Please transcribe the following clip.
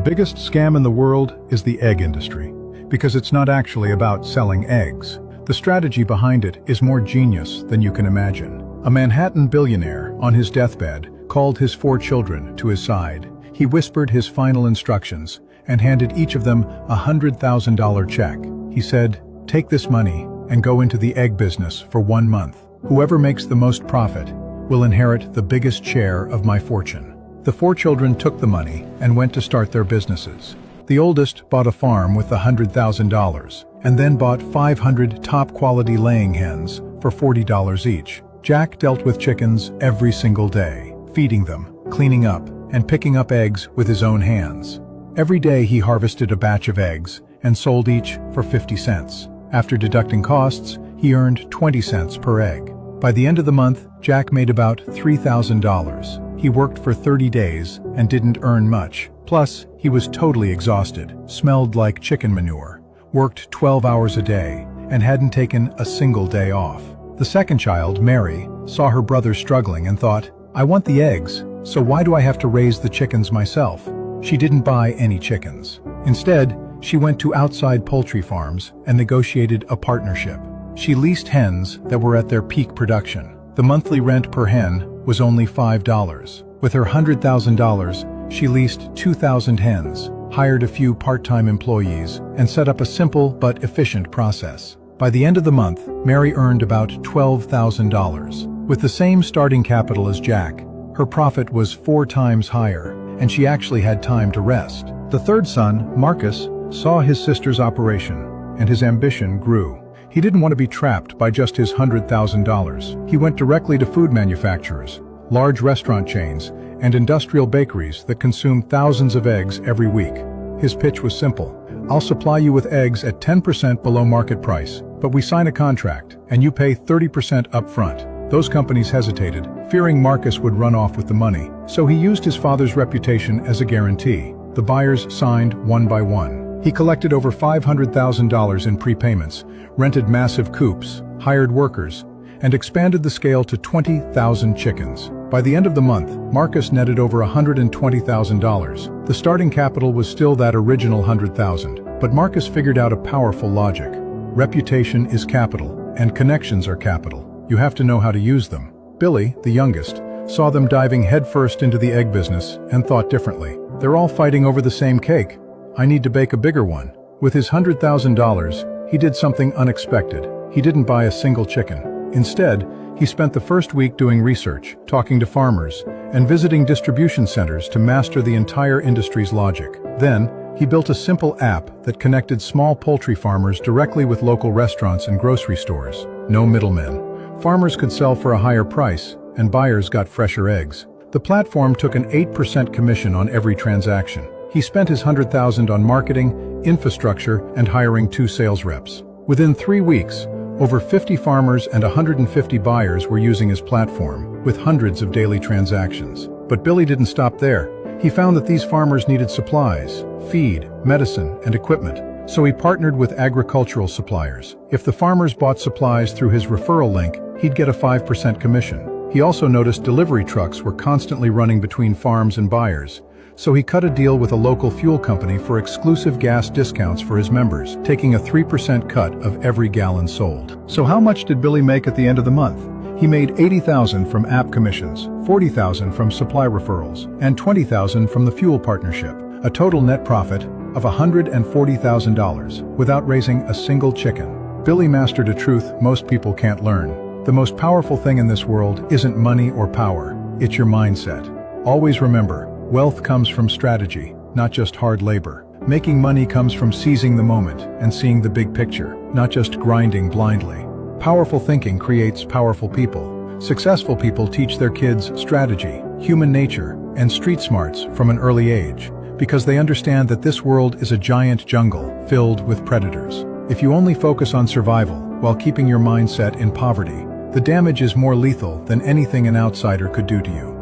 biggest scam in the world is the egg industry, because it's not actually about selling eggs. The strategy behind it is more genius than you can imagine. A Manhattan billionaire, on his deathbed, called his 4 children to his side. He whispered his final instructions and handed each of them a $100,000 check. He said, "Take this money and go into the egg business for 1 month. Whoever makes the most profit will inherit the biggest share of my fortune." The 4 children took the money and went to start their businesses. The oldest bought a farm with $100,000 and then bought 500 top-quality laying hens for $40 each. Jack dealt with chickens every single day, feeding them, cleaning up, and picking up eggs with his own hands. Every day he harvested a batch of eggs and sold each for 50 cents. After deducting costs, he earned 20 cents per egg. By the end of the month, Jack made about $3,000. He worked for 30 days and didn't earn much. Plus, he was totally exhausted, smelled like chicken manure, worked 12 hours a day, and hadn't taken a single day off. The second child, Mary, saw her brother struggling and thought, "I want the eggs, so why do I have to raise the chickens myself?" She didn't buy any chickens. Instead, she went to outside poultry farms and negotiated a partnership. She leased hens that were at their peak production. The monthly rent per hen was only $5. With her $100,000, she leased 2,000 hens, hired a few part-time employees, and set up a simple but efficient process. By the end of the month, Mary earned about $12,000. With the same starting capital as Jack, her profit was 4 times higher, and she actually had time to rest. The third son, Marcus, saw his sister's operation, and his ambition grew. He didn't want to be trapped by just his $100,000. He went directly to food manufacturers, large restaurant chains, and industrial bakeries that consume thousands of eggs every week. His pitch was simple. "I'll supply you with eggs at 10% below market price, but we sign a contract, and you pay 30% up front." Those companies hesitated, fearing Marcus would run off with the money, so he used his father's reputation as a guarantee. The buyers signed one by one. He collected over $500,000 in prepayments, rented massive coops, hired workers, and expanded the scale to 20,000 chickens. By the end of the month, Marcus netted over $120,000. The starting capital was still that original $100,000, but Marcus figured out a powerful logic. Reputation is capital, and connections are capital. You have to know how to use them. Billy, the youngest, saw them diving headfirst into the egg business and thought differently. "They're all fighting over the same cake. I need to bake a bigger one." With his $100,000, he did something unexpected. He didn't buy a single chicken. Instead, he spent the first week doing research, talking to farmers, and visiting distribution centers to master the entire industry's logic. Then, he built a simple app that connected small poultry farmers directly with local restaurants and grocery stores. No middlemen. Farmers could sell for a higher price, and buyers got fresher eggs. The platform took an 8% commission on every transaction. He spent his $100,000 on marketing, infrastructure, and hiring 2 sales reps. Within 3 weeks, over 50 farmers and 150 buyers were using his platform, with hundreds of daily transactions. But Billy didn't stop there. He found that these farmers needed supplies, feed, medicine, and equipment. So he partnered with agricultural suppliers. If the farmers bought supplies through his referral link, he'd get a 5% commission. He also noticed delivery trucks were constantly running between farms and buyers. So he cut a deal with a local fuel company for exclusive gas discounts for his members, taking a 3% cut of every gallon sold. So how much did Billy make at the end of the month? He made $80,000 from app commissions, $40,000 from supply referrals, and $20,000 from the fuel partnership. A total net profit of $140,000 without raising a single chicken. Billy mastered a truth most people can't learn. The most powerful thing in this world isn't money or power, it's your mindset. Always remember, wealth comes from strategy, not just hard labor. Making money comes from seizing the moment and seeing the big picture, not just grinding blindly. Powerful thinking creates powerful people. Successful people teach their kids strategy, human nature, and street smarts from an early age, because they understand that this world is a giant jungle filled with predators. If you only focus on survival while keeping your mindset in poverty, the damage is more lethal than anything an outsider could do to you.